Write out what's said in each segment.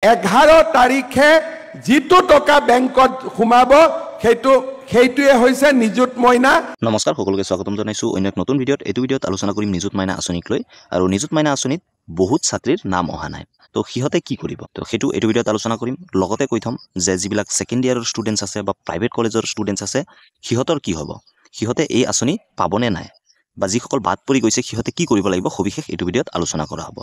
11 তাৰিখে যিটো টকা বেংকত সোমাব সেইটোৱে হৈছে নিযুত মইনা। নমস্কাৰ, সকলোকে স্বাগতম জনাইছো অন্য এক নতুন ভিডিঅ'ত। এইটো ভিডিঅ'ত আলোচনা কৰিম নিযুত মইনা আঁচনিক লৈ। আৰু নিযুত মইনা আঁচনিত বহুত ছাত্ৰীৰ নাম অহা নাই, তো সিহঁতে কি কৰিব, তো সেইটো এইটো ভিডিঅ'ত আলোচনা কৰিম। লগতে কৈ থম যে যিবিলাক ছেকেণ্ড ইয়াৰৰ ষ্টুডেণ্টছ আছে বা প্ৰাইভেট কলেজৰ ষ্টুডেণ্টছ আছে সিহঁতৰ কি হ'ব, সিহঁতে এই আঁচনি পাবনে নাই, বা যিসকল বাদ পৰি গৈছে সিহঁতে কি কৰিব লাগিব, সবিশেষ এইটো ভিডিঅ'ত আলোচনা কৰা হ'ব।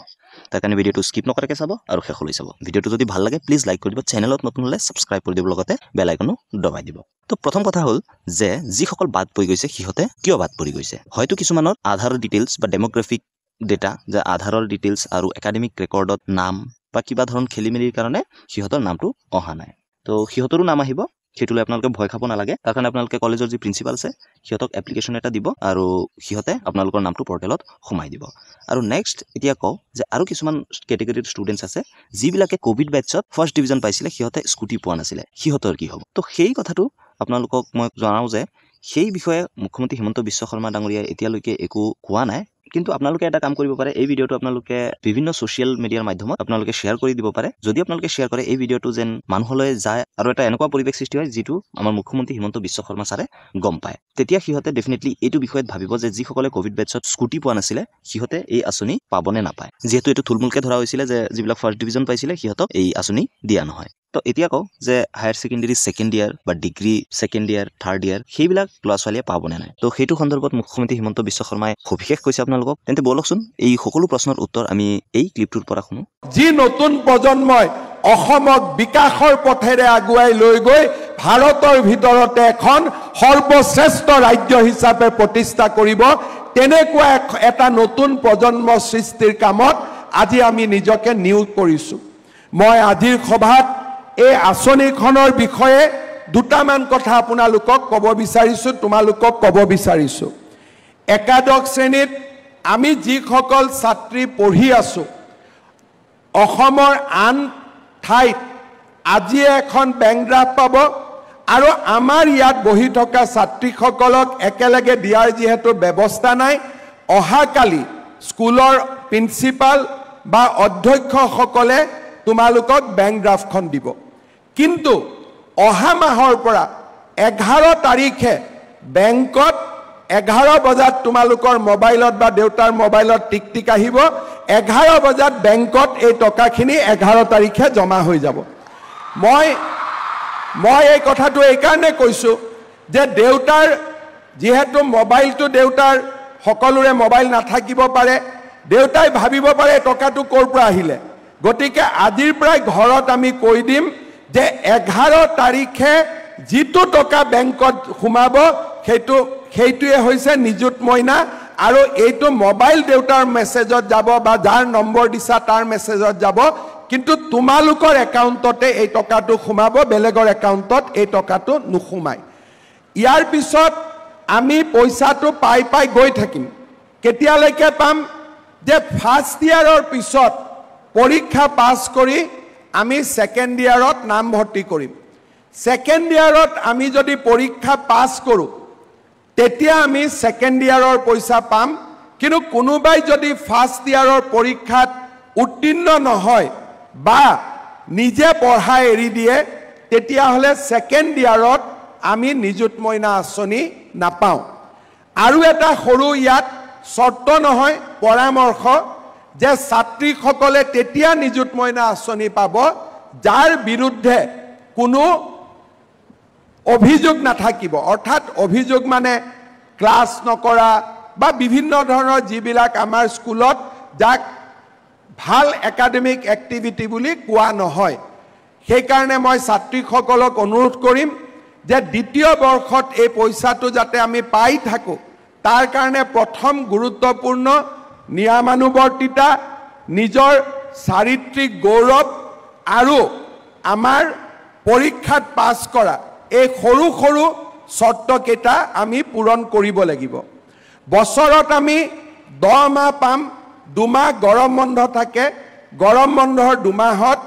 তাৰ কাৰণে ভিডিঅ'টো স্কিপ নকৰাকৈ চাব আৰু শেষলৈ চাব। ভিডিঅ'টো যদি ভাল লাগে প্লিজ লাইক কৰি দিব, চেনেলত নতুন হ'লে ছাবস্ক্ৰাইব কৰি দিব, লগতে বেল আইকনো দবাই দিব। তো প্ৰথম কথা হ'ল যে যিসকল বাদ পৰি গৈছে সিহঁতে কিয় বাদ পৰি গৈছে। হয়তো কিছুমানৰ আধাৰৰ ডিটেইলছ বা ডেম'গ্ৰাফিক ডেটা, যে আধাৰৰ ডিটেইলছ আৰু একাডেমিক ৰেকৰ্ডত নাম বা কিবা ধৰণ খেলি মেলিৰ কাৰণে সিহঁতৰ নামটো অহা নাই। তো সিহঁতৰো নাম আহিব, সেইটোলৈ আপোনালোকে ভয় খাব নালাগে। তাৰ কাৰণে আপোনালোকে কলেজৰ যি প্ৰিন্সিপাল আছে সিহঁতক এপ্লিকেশ্যন এটা দিব আৰু সিহঁতে আপোনালোকৰ নামটো পৰ্টেলত সোমাই দিব। আৰু নেক্সট এতিয়া কওঁ যে আৰু কিছুমান কেটেগৰীৰ ষ্টুডেণ্টছ আছে যিবিলাকে ক'ভিড বেটছত ফাৰ্ষ্ট ডিভিজন পাইছিলে, সিহঁতে স্কুটি পোৱা নাছিলে, সিহঁতৰ কি হ'ব। তো সেই কথাটো আপোনালোকক মই জনাওঁ যে সেই বিষয়ে মুখ্যমন্ত্ৰী হিমন্ত বিশ্ব শৰ্মা ডাঙৰীয়াই এতিয়ালৈকে একো কোৱা নাই। কিন্তু আপোনালোকে এটা কাম কৰিব পাৰে, এই ভিডিঅ'টো আপোনালোকে বিভিন্ন ছ'চিয়েল মিডিয়াৰ মাধ্যমত আপোনালোকে শ্বেয়াৰ কৰি দিব পাৰে। যদি আপোনালোকে শ্বেয়াৰ কৰে এই ভিডিঅ'টো যেন মানুহলৈ যায় আৰু এটা এনেকুৱা পৰিৱেশ সৃষ্টি হয় যিটো আমাৰ মুখ্যমন্ত্ৰী হিমন্ত বিশ্ব শৰ্মা ছাৰে গম পায়, তেতিয়া সিহঁতে ডেফিনেটলি এইটো বিষয়ত ভাবিব যে যিসকলে ক'ভিড বেটছত স্কুটি পোৱা নাছিলে সিহঁতে এই আঁচনি পাবনে নাপায়। যিহেতু এইটো থুলমূলকৈ ধৰা হৈছিলে যে যিবিলাক ফাৰ্ষ্ট ডিভিজন পাইছিলে সিহঁতক এই আঁচনি দিয়া নহয়। তো এতিয়া কওঁ যে হায়াৰ ছেকেণ্ডেৰী ছেকেণ্ড ইয়াৰ বা degree second year third year সেইবিলাক ল'ৰা ছোৱালীয়ে পাবনে নাই, তো সেইটো সন্দৰ্ভত মুখ্যমন্ত্ৰী হিমন্ত বিশ্ব শৰ্মাই সবিশেষ কৈছে আপোনালোকক। তেন্তে বলকচোন এই সকলো প্ৰশ্নৰ উত্তৰ আমি এই ক্লিপটোৰ পৰা শুনো। যি নতুন প্ৰজন্মই অসমক বিকাশৰ পথেৰে আগুৱাই লৈ গৈ ভাৰতৰ ভিতৰতে এখন সৰ্বশ্ৰেষ্ঠ ৰাজ্য হিচাপে প্ৰতিষ্ঠা কৰিব, তেনেকুৱা এটা নতুন প্ৰজন্ম সৃষ্টিৰ কামত আজি আমি নিজকে নিয়োগ কৰিছোঁ। মই আজিৰ সভাত এই আঁচনিখনৰ বিষয়ে দুটামান কথা আপোনালোকক ক'ব বিচাৰিছোঁ, তোমালোকক ক'ব বিচাৰিছোঁ। একাদশ শ্ৰেণীত আমি যিসকল ছাত্ৰী পঢ়ি আছোঁ, অসমৰ আন ঠাইত আজিয়ে এখন বেংক ড্ৰাফ্ট পাব আৰু আমাৰ ইয়াত বহি থকা ছাত্ৰীসকলক একেলগে দিয়াৰ যিহেতু ব্যৱস্থা নাই, অহাকালি স্কুলৰ প্ৰিন্সিপাল বা অধ্যক্ষসকলে তোমালোকক বেংক ড্ৰাফ্টখন দিব। কিন্তু অহা মাহৰ পৰা 11 তাৰিখে বেংকত 11 বজাত তোমালোকৰ মোবাইলত বা দেউতাৰ মোবাইলত টিক আহিব, 11 বজাত বেংকত এই টকাখিনি 11 তাৰিখে জমা হৈ যাব। মই এই কথাটো এইকাৰণে কৈছোঁ যে দেউতাৰ যিহেতু মোবাইলটো দেউতাৰ সকলোৰে মোবাইল নাথাকিব পাৰে, দেউতাই ভাবিব পাৰে টকাটো ক'ৰ পৰা আহিলে। গতিকে আজিৰ পৰাই ঘৰত আমি কৈ দিম যে 11 তাৰিখে যিটো টকা বেংকত সোমাব সেইটোৱে হৈছে নিযুত মইনা। আৰু এইটো মোবাইল দেউতাৰ মেছেজত যাব বা যাৰ নম্বৰ দিছা তাৰ মেছেজত যাব, কিন্তু তোমালোকৰ একাউণ্টতে এই টকাটো সোমাব, বেলেগৰ একাউণ্টত এই টকাটো নোসোমায়। ইয়াৰ পিছত আমি পইচাটো পাই গৈ থাকিম। কেতিয়ালৈকে পাম? যে ফাৰ্ষ্ট ইয়াৰৰ পিছত পৰীক্ষা পাছ কৰি আমি ছেকেণ্ড ইয়াৰত নামভৰ্তি কৰিম। ছেকেণ্ড ইয়াৰত আমি যদি পৰীক্ষা পাছ কৰোঁ তেতিয়া আমি ছেকেণ্ড ইয়াৰৰ পইচা পাম। কিন্তু কোনোবাই যদি ফাৰ্ষ্ট ইয়াৰৰ পৰীক্ষাত উত্তীৰ্ণ নহয় বা নিজে পঢ়া এৰি দিয়ে, তেতিয়াহ'লে ছেকেণ্ড ইয়াৰত আমি নিযুত মইনা আঁচনি নাপাওঁ। আৰু এটা সৰু ইয়াত চৰ্ত নহয়, পৰামৰ্শ, যে ছাত্ৰীসকলে তেতিয়া নিযুত মইনা আঁচনি পাব যাৰ বিৰুদ্ধে কোনো অভিযোগ নাথাকিব। অৰ্থাৎ অভিযোগ মানে ক্লাছ নকৰা বা বিভিন্ন ধৰণৰ যিবিলাক আমাৰ স্কুলত যাক ভাল একাডেমিক এক্টিভিটি বুলি কোৱা নহয়। সেইকাৰণে মই ছাত্ৰীসকলক অনুৰোধ কৰিম যে দ্বিতীয় বৰ্ষত এই পইচাটো যাতে আমি পাই থাকোঁ, তাৰ কাৰণে প্ৰথম গুৰুত্বপূৰ্ণ নিয়মানুৱৰ্তিতা, নিজৰ চাৰিত্ৰিক গৌৰৱ আৰু আমাৰ পৰীক্ষাত পাছ কৰা এই সৰু সৰু চৰ্তকেইটা আমি পূৰণ কৰিব লাগিব। বছৰত আমি 10 মাহ পাম, 2 মাহ গৰম বন্ধ থাকে, গৰম বন্ধৰ 2 মাহত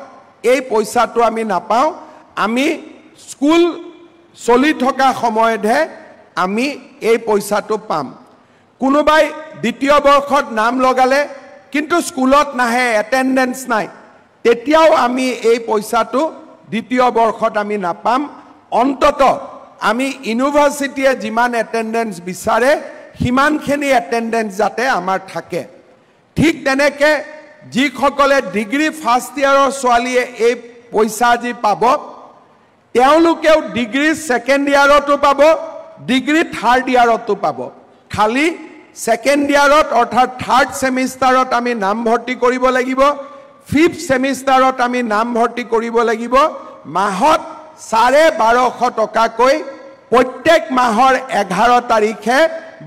এই পইচাটো আমি নাপাওঁ। আমি স্কুল চলি থকা সময়তহে আমি এই পইচাটো পাম। কোনোবাই দ্বিতীয় বৰ্ষত নাম লগালে কিন্তু স্কুলত নাহে, এটেণ্ডেঞ্চ নাই, তেতিয়াও আমি এই পইচাটো দ্বিতীয় বৰ্ষত আমি নাপাম অন্তত আমি ইউনিভাৰ্চিটিয়ে যিমান এটেন্ডেন্স বিচাৰে হিমানখিনি এটেন্ডেন্স যাতে আমাৰ থাকে ঠিক তেনেকে যিসকলে ডিগ্ৰী ফাৰ্ষ্ট ইয়াৰৰ ছোৱালীয়ে এই পইচা যি পাব তেওঁলোকেও ডিগ্ৰী সেকেন্ড ইয়াৰতো পাব ডিগ্ৰী থাৰ্ড ইয়াৰতো পাব খালি সেকেন্ড ইয়াৰত অৰ্থাৎ থাৰ্ড সেমিষ্টাৰত আমি নাম ভৰ্তি কৰিব লাগিব ফিফথ সেমিষ্টাৰত আমি নাম ভৰ্তি কৰিব লাগিব মাহত 1250 টকাকৈ প্ৰত্যেক মাহৰ 11 তাৰিখে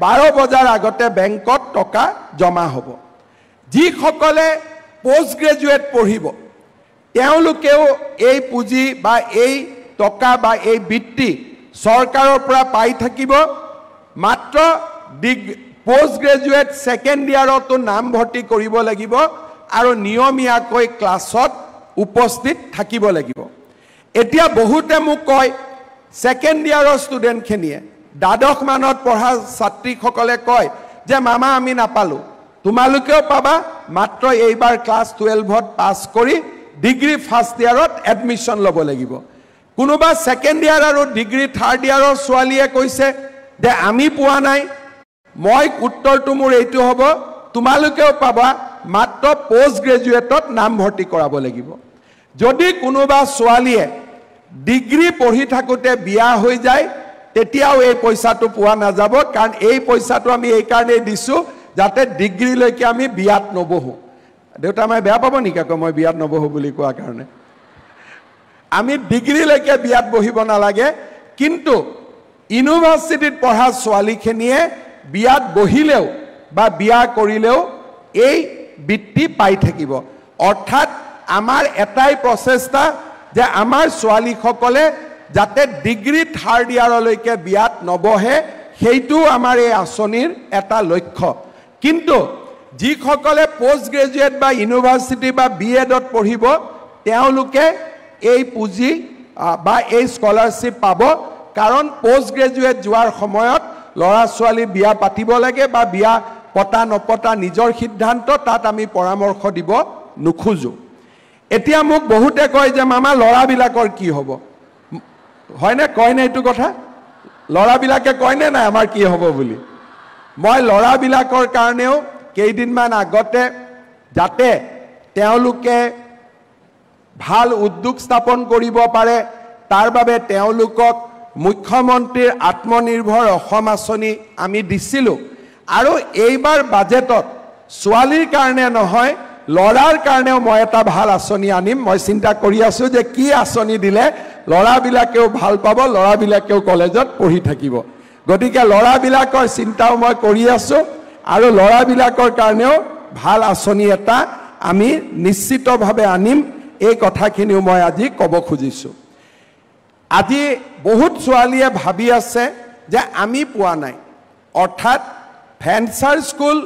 12 বজাৰ আগতে বেংকত টকা জমা হ'ব যিসকলে পোষ্ট গ্ৰেজুৱেট পঢ়িব তেওঁলোকেও এই পুঁজি বা এই টকা বা এই বৃত্তি চৰকাৰৰ পৰা পাই থাকিব মাত্ৰ পোষ্ট গ্ৰেজুৱেট সেকেন্ড ইয়াৰতো নাম ভৰ্তি কৰিব লাগিব আৰু নিয়মীয়াকৈ ক্লাছত উপস্থিত থাকিব লাগিব এতিয়া বহুতে মোক কয় সেকেন্ড ইয়াৰৰ ষ্টুডেণ্টখিনিয়ে দ্বাদশ মানত পঢ়া ছাত্ৰীসকলে কয় যে মামা আমি নাপালো তোমালোকেও পাবা মাত্ৰ এইবাৰ ক্লাছ 12ত পাছ কৰি ডিগ্ৰী ফাৰ্ষ্ট ইয়াৰত এডমিশন ল'ব লাগিব কোনোবা সেকেন্ড ইয়াৰ আৰু ডিগ্ৰী থাৰ্ড ইয়াৰৰ ছোৱালীয়ে কৈছে যে আমি পোৱা নাই মই উত্তৰটো মোৰ এইটো হ'ব তোমালোকেও পাবা মাত্ৰ পোষ্ট গ্ৰেজুৱেটত নাম ভৰ্তি কৰাব লাগিব যদি কোনোবা ছোৱালীয়ে ডিগ্ৰী পঢ়ি থাকোতে বিয়া হৈ যায় তেতিয়াও এই পইচাটো পোৱা নাযাব কাৰণ এই পইচাটো আমি এই কাৰণে দিছো যাতে ডিগ্ৰী লৈকে আমি বিয়াত নবহো দেউতা মই বেয়া পাব নেকি আকৌ মই বিয়াত নবহো বুলি কোৱা কাৰণে আমি ডিগ্ৰী লৈকে বিয়াত বহিব নালাগে কিন্তু ইউনিভাৰ্চিটিত পঢ়া ছোৱালীখিনিয়ে বিয়াত বহিলেও বা বিয়া কৰিলেও এই বৃত্তি পাই থাকিব অৰ্থাৎ আমাৰ এটাই প্ৰচেষ্টা যে আমাৰ ছোৱালীসকলে যাতে ডিগ্ৰী থাৰ্ড ইয়াৰলৈকে বিয়াত নবহে সেইটো আমাৰ এই আঁচনিৰ এটা লক্ষ্য কিন্তু যিসকলে পোষ্ট গ্ৰেজুৱেট বা ইউনিভাৰ্চিটি বা বিএডত পঢ়িব তেওঁলোকে এই পুঁজি বা এই স্কলাৰশ্বিপ পাব কাৰণ পোষ্ট গ্ৰেজুৱেট যোৱাৰ সময়ত ল'ৰা ছোৱালী বিয়া পাতিব লাগে বা বিয়া পতা নপতা নিজৰ সিদ্ধান্ত তাত আমি পৰামৰ্শ দিব নোখোজো এতিয়া মোক বহুতে কয় যে মামা ল'ৰাবিলাকৰ কি হ'ব হয়নে কয়নে এইটো কথা ল'ৰাবিলাকে কয়নে নাই আমাৰ কি হ'ব বুলি মই ল'ৰাবিলাকৰ কাৰণেও কেইদিনমান আগতে যাতে তেওঁলোকে ভাল উদ্যোগ স্থাপন কৰিব পাৰে তাৰ বাবে তেওঁলোকক মুখ্যমন্ত্ৰীৰ আত্মনিৰ্ভৰ অসম আঁচনি আমি দিছিলোঁ আৰু এইবাৰ বাজেটত ছোৱালীৰ কাৰণে নহয় ল'ৰাৰ কাৰণেও মই এটা ভাল আঁচনি আনিম মই চিন্তা কৰি আছো যে কি আঁচনি দিলে ল'ৰাবিলাকেও ভাল পাব ল'ৰাবিলাকেও কলেজত পঢ়ি থাকিব গতিকে ল'ৰাবিলাকৰ চিন্তাও মই কৰি আছো আৰু ল'ৰাবিলাকৰ কাৰণেও ভাল আঁচনি এটা আমি নিশ্চিতভাৱে আনিম এই কথাখিনিও মই আজি ক'ব খুজিছো আজি বহুত ছোৱালীয়ে ভাবি আছে যে আমি পোৱা নাই অৰ্থাৎ ভেঞ্চাৰ স্কুল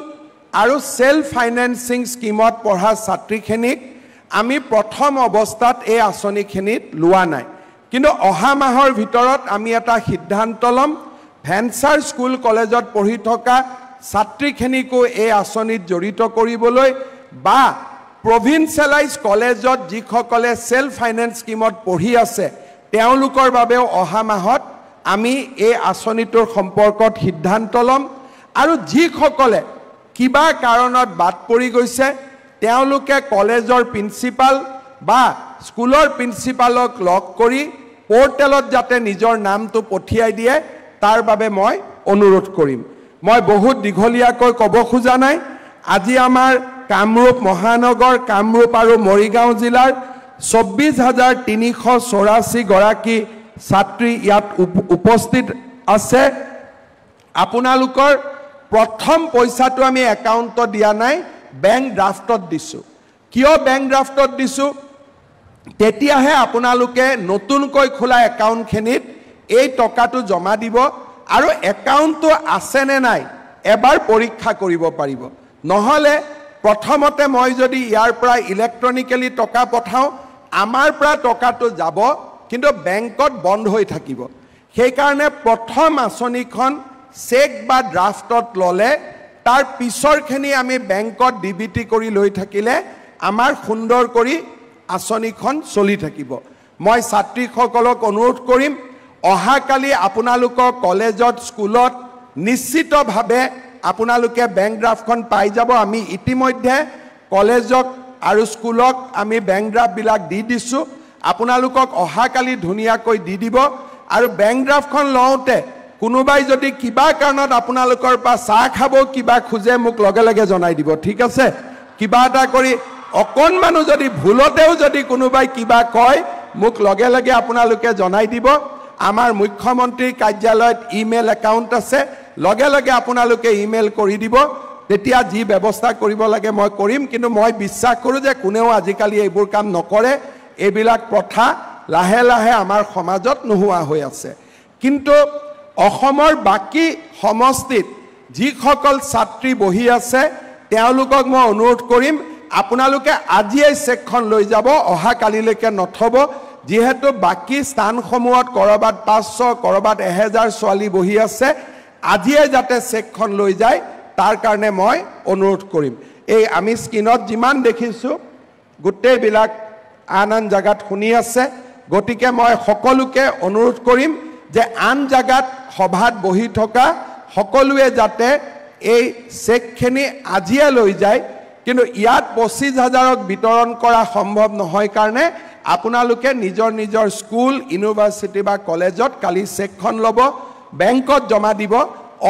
আৰু সেলফ ফাইনেন্সিং স্কিমত পঢ়া ছাত্ৰীখিনিক আমি প্ৰথম অৱস্থাত এই আঁচনিখিনিত লোৱা নাই কিন্তু অহা মাহৰ ভিতৰত আমি এটা সিদ্ধান্ত ল'ম ভেঞ্চাৰ স্কুল কলেজত পঢ়ি থকা ছাত্ৰীখিনিকো এই আঁচনিত জড়িত কৰিবলৈ বা প্ৰভিন্সিয়েলাইজ কলেজত যিসকলে সেলফ ফাইনেন্স স্কিমত পঢ়ি আছে তেওঁলোকৰ বাবেও অহা মাহত আমি এই আঁচনিটোৰ সম্পৰ্কত সিদ্ধান্ত ল'ম আৰু যিসকলে কিবা কাৰণত বাদ পৰি গৈছে তেওঁলোকে কলেজৰ প্ৰিন্সিপাল বা স্কুলৰ প্ৰিন্সিপালক লগ কৰি পোৰ্টেলত যাতে নিজৰ নামটো পঠিয়াই দিয়ে তাৰ বাবে মই অনুৰোধ কৰিম মই বহুত দীঘলীয়াকৈ ক'ব খোজা নাই আজি আমাৰ কামৰূপ মহানগৰ কামৰূপ আৰু মৰিগাঁও জিলাৰ 24,384 গৰাকী ছাত্ৰী ইয়াত উপস্থিত আছে আপোনালোকৰ প্ৰথম পইচাটো আমি একাউণ্টত দিয়া নাই বেংক ড্ৰাফটত দিছো কিয় বেংক ড্ৰাফটত দিছো তেতিয়াহে আপোনালোকে নতুনকৈ খোলা একাউণ্টখিনিত এই টকাটো জমা দিব আৰু একাউণ্টটো আছে নে নাই এবাৰ পৰীক্ষা কৰিব পাৰিব নহলে প্ৰথমতে মই যদি ইয়াৰ পৰা ইলেক্ট্ৰনিক্যালি টকা পঠাও আমাৰ পৰা টকাটো যাব কিন্তু বেংকত বন্ধ হৈ থাকিব সেই কাৰণে প্ৰথম আঁচনিখন চেক বা ড্ৰাফটত ললে তাৰ পিছৰখিনি আমি বেংকত ডিবিটি কৰি লৈ থাকিলে আমাৰ সুন্দৰ কৰি আঁচনিখন চলি থাকিব মই ছাত্ৰীসকলক অনুৰোধ কৰিম অহাকালি আপোনালোকৰ কলেজত স্কুলত নিশ্চিতভাৱে আপোনালোকে বেংক ড্ৰাফটখন পাই যাব আমি ইতিমধ্যে কলেজক আৰু স্কুলক আমি বেংক ড্ৰাফটবিলাক দি দিছোঁ আপোনালোকক অহাকালি ধুনীয়াকৈ দি দিব আৰু বেংক ড্ৰাফটখন লওঁতে কোনোবাই যদি কিবা কাৰণত আপোনালোকৰ পৰা চাহ খাব কিবা খোজে মোক লগে লগে জনাই দিব ঠিক আছে কিবা এটা কৰি অকণমানো যদি ভুলতেও যদি কোনোবাই কিবা কয় মোক লগে লগে আপোনালোকে জনাই দিব আমাৰ মুখ্যমন্ত্ৰীৰ কাৰ্যালয়ত ইমেইল একাউণ্ট আছে লগে লগে আপোনালোকে ইমেইল কৰি দিব তেতিয়া যি ব্যৱস্থা কৰিব লাগে মই কৰিম কিন্তু মই বিশ্বাস কৰোঁ যে কোনেও আজিকালি এইবোৰ কাম নকৰে এইবিলাক প্ৰথা লাহে লাহে আমাৰ সমাজত নোহোৱা হৈ আছে কিন্তু অসমৰ বাকী সমষ্টিত যিসকল ছাত্ৰী বহি আছে তেওঁলোকক মই অনুৰোধ কৰিম আপোনালোকে আজিয়ে চেকখন লৈ যাব অহাকালিলৈকে নথব যিহেতু বাকী স্থানসমূহত কৰবাত 500 কৰবাত 1000 ছোৱালী বহি আছে আজিয়ে যাতে চেকখন লৈ যায় তাৰ কাৰণে মই অনুৰোধ কৰিম এই আমি স্ক্ৰীনত যিমান দেখিছোঁ গোটেইবিলাক আন আন জাগাত শুনি আছে গতিকে মই সকলোকে অনুৰোধ কৰিম যে আন জাগাত সভাত বহি থকা সকলোৱে যাতে এই চেকখিনি আজিয়ে লৈ যায় কিন্তু ইয়াত 25000ক বিতৰণ কৰা সম্ভৱ নহয় কাৰণে আপোনালোকে নিজৰ নিজৰ স্কুল ইউনিভাৰ্চিটি বা কলেজত কালি চেকখন ল'ব বেংকত জমা দিব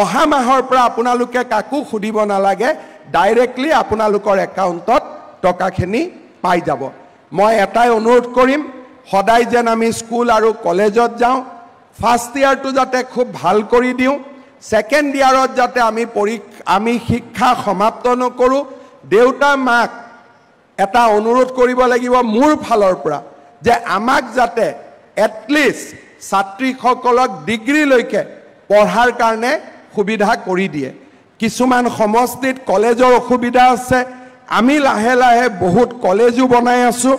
অহা মাহৰ পৰা আপোনালোকে কাকো খুদিব নালাগে ডাইৰেক্টলি আপোনালোকৰ একাউণ্টত টকাখিনি পাই যাব মই এটাই অনুৰোধ কৰিম সদায় যেন আমি স্কুল আৰু কলেজত যাওঁ ফাৰ্ষ্ট ইয়াৰটো যাতে খুব ভাল কৰি দিওঁ সেকেন্ড ইয়াৰত যাতে আমি শিক্ষা সমাপ্ত নকৰোঁ দেউতা মাক এটা অনুৰোধ কৰিব লাগিব মোৰ ফালৰ পৰা যে আমাক যাতে এটলিষ্ট ছাত্ৰীসকলক ডিগ্ৰীলৈকে পঢ়াৰ কাৰণে সুবিধা কৰি দিয়ে কিছুমান সমষ্টিত কলেজৰ অসুবিধা আছে আমি লাহে লাহে বহুত কলেজো বনাই আছো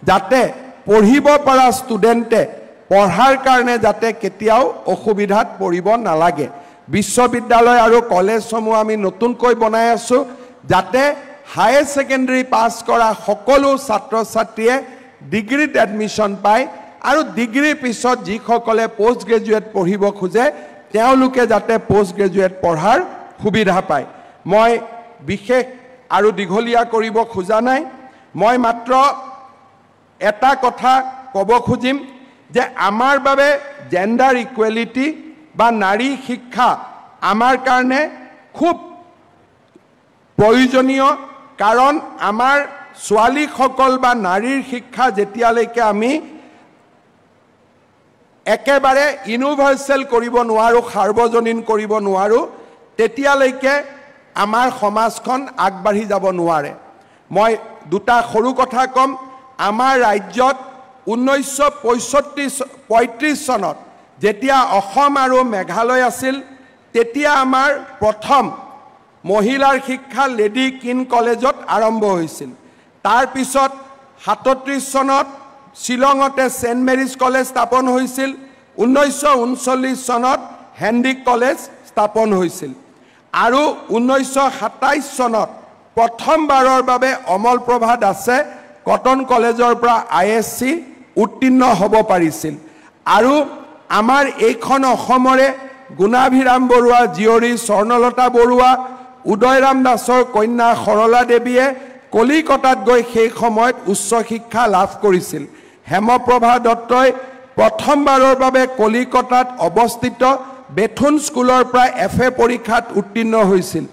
যাতে পঢ়িব পৰা ষ্টুডেণ্টে পঢ়াৰ কাৰণে যাতে কেতিয়াও অসুবিধাত পৰিব নালাগে বিশ্ববিদ্যালয় আৰু কলেজসমূহ আমি নতুনকৈ বনাই আছো যাতে হায়াৰ সেকেন্ডাৰী পাস কৰা সকলো ছাত্ৰ ছাত্ৰীয়ে ডিগ্ৰীত এডমিশন পায় আৰু ডিগ্ৰীৰ পিছত যিসকলে পোষ্ট গ্ৰেজুৱেট পঢ়িব খোজে তেওঁলোকে যাতে পোষ্ট গ্ৰেজুৱেট পঢ়াৰ সুবিধা পায় মই বিশেষ আৰু দীঘলীয়া কৰিব খোজা নাই মই মাত্ৰ এটা কথা ক'ব খুজিম যে আমাৰ বাবে জেন্ডাৰ ইকুৱেলিটি বা নাৰী শিক্ষা আমাৰ কাৰণে খুব প্ৰয়োজনীয় কাৰণ আমাৰ ছোৱালীসকল বা নাৰীৰ শিক্ষা যেতিয়ালৈকে আমি একেবাৰে ইউনিভাৰ্সেল কৰিব নোৱাৰো সাৰ্বজনীন কৰিব নোৱাৰো তেতিয়ালৈকে আমাৰ সমাজখন আগবাঢ়ি যাব নোৱাৰে মই দুটা সৰু কথা কম আমাৰ ৰাজ্যত 1935 চনত যেতিয়া অসম আৰু মেঘালয় আছিল তেতিয়া আমাৰ প্ৰথম মহিলাৰ শিক্ষা লেডি কিন কলেজত আৰম্ভ হৈছিল তাৰ পিছত 37 চনত শিলঙতে সেন্ট মেৰিজ কলেজ স্থাপন হৈছিল 1939 চনত হেনৰিক কলেজ স্থাপন হৈছিল আৰু 1927 চনত প্ৰথমবাৰৰ বাবে অমলপ্ৰভা দাসে কটন কলেজৰ পৰা ISC উত্তীৰ্ণ হ'ব পাৰিছিল আৰু আমাৰ এইখন অসমৰে গুণাভিৰাম বৰুৱা জীয়ৰী স্বৰ্ণলতা বৰুৱা উদয়ৰাম দাসৰ কন্যা সৰলা দেৱীয়ে কলিকতাত গৈ সেই সময়ত উচ্চ শিক্ষা লাভ কৰিছিল হেমপ্ৰভা দত্তই প্ৰথমবাৰৰ বাবে কলিকতাত অৱস্থিত বেথুন স্কুলৰ পৰা FA পৰীক্ষাত উত্তীৰ্ণ হৈছিল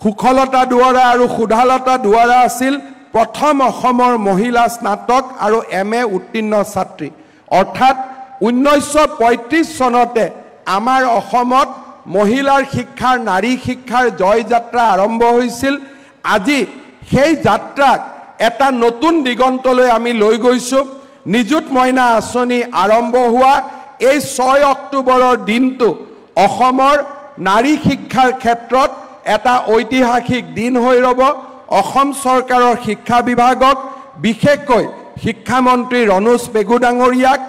সুখলতা দুৱাৰা আৰু সুধালতা দুৱাৰা আছিল প্ৰথম অসমৰ মহিলা স্নাতক আৰু MA উত্তীৰ্ণ ছাত্ৰী অৰ্থাৎ 1935 চনতে আমাৰ অসমত মহিলাৰ শিক্ষাৰ নাৰী শিক্ষাৰ জয় যাত্ৰা আৰম্ভ হৈছিল আজি সেই যাত্ৰাক এটা নতুন দিগন্তলৈ আমি লৈ গৈছো নিযুত মইনা আঁচনি আৰম্ভ হোৱা এই 6 অক্টোবৰৰ দিনটো অসমৰ নাৰী শিক্ষাৰ ক্ষেত্ৰত এটা ঐতিহাসিক দিন হৈ ৰব অসম চৰকাৰৰ শিক্ষা বিভাগক বিশেষকৈ শিক্ষামন্ত্ৰী ৰনোজ পেগু ডাঙৰীয়াক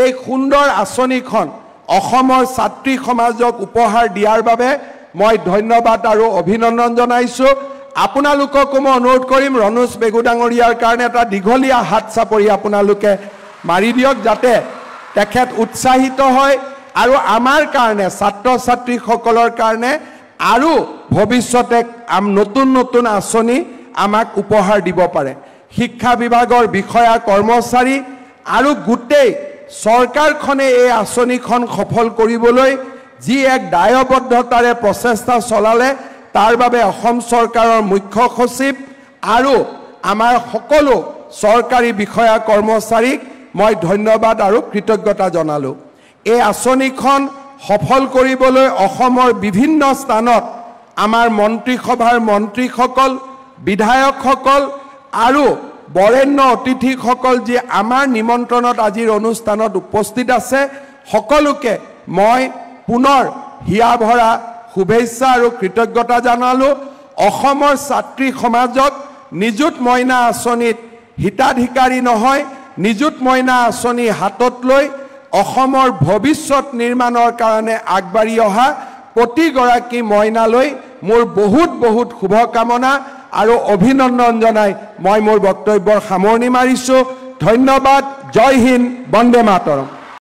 এই সুন্দৰ আঁচনিখন অসমৰ ছাত্ৰী সমাজক উপহাৰ দিয়াৰ বাবে মই ধন্যবাদ আৰু অভিনন্দন জনাইছো আপোনালোককো মই অনুৰোধ কৰিম ৰণোজ বেগু ডাঙৰীয়াৰ কাৰণে এটা দীঘলীয়া হাত চাপৰি আপোনালোকে মাৰি দিয়ক যাতে তেখেত উৎসাহিত হয় আৰু আমাৰ কাৰণে ছাত্ৰ ছাত্ৰীসকলৰ কাৰণে আৰু ভৱিষ্যতে নতুন নতুন আঁচনি আমাক উপহাৰ দিব পাৰে শিক্ষা বিভাগৰ বিষয়া কৰ্মচাৰী আৰু গোটেই চৰকাৰখনে এই আঁচনিখন সফল কৰিবলৈ যি এক দায়বদ্ধতাৰে প্ৰচেষ্টা চলালে তাৰ বাবে অসম চৰকাৰৰ মুখ্য সচিব আৰু আমাৰ সকলো চৰকাৰী বিষয়া কৰ্মচাৰীক মই ধন্যবাদ আৰু কৃতজ্ঞতা জনালো এই আঁচনিখন সফল কৰিবলৈ অসমৰ বিভিন্ন স্থানত আমাৰ মন্ত্ৰীসভাৰ মন্ত্ৰীসকল বিধায়কসকল আৰু বৰেণ্য অতিথিসকল যি আমাৰ নিমন্ত্ৰণত আজিৰ অনুষ্ঠানত উপস্থিত আছে সকলোকে মই পুনৰ হিয়া ভৰা শুভেচ্ছা আৰু কৃতজ্ঞতা জনালো অসমৰ ছাত্ৰী সমাজক নিযুত মইনা আঁচনিত হিতাধিকাৰী নহয় নিযুত মইনা আঁচনি হাতত লৈ অসমৰ ভৱিষ্যত নিৰ্মাণৰ কাৰণে আগবাঢ়ি অহা প্ৰতিগৰাকী মইনালৈ মোৰ বহুত বহুত শুভকামনা আৰু অভিনন্দন জনাই মই মোৰ বক্তব্যৰ সামৰণি মাৰিছো ধন্যবাদ জয় হিন্দ বন্দে মাতৰম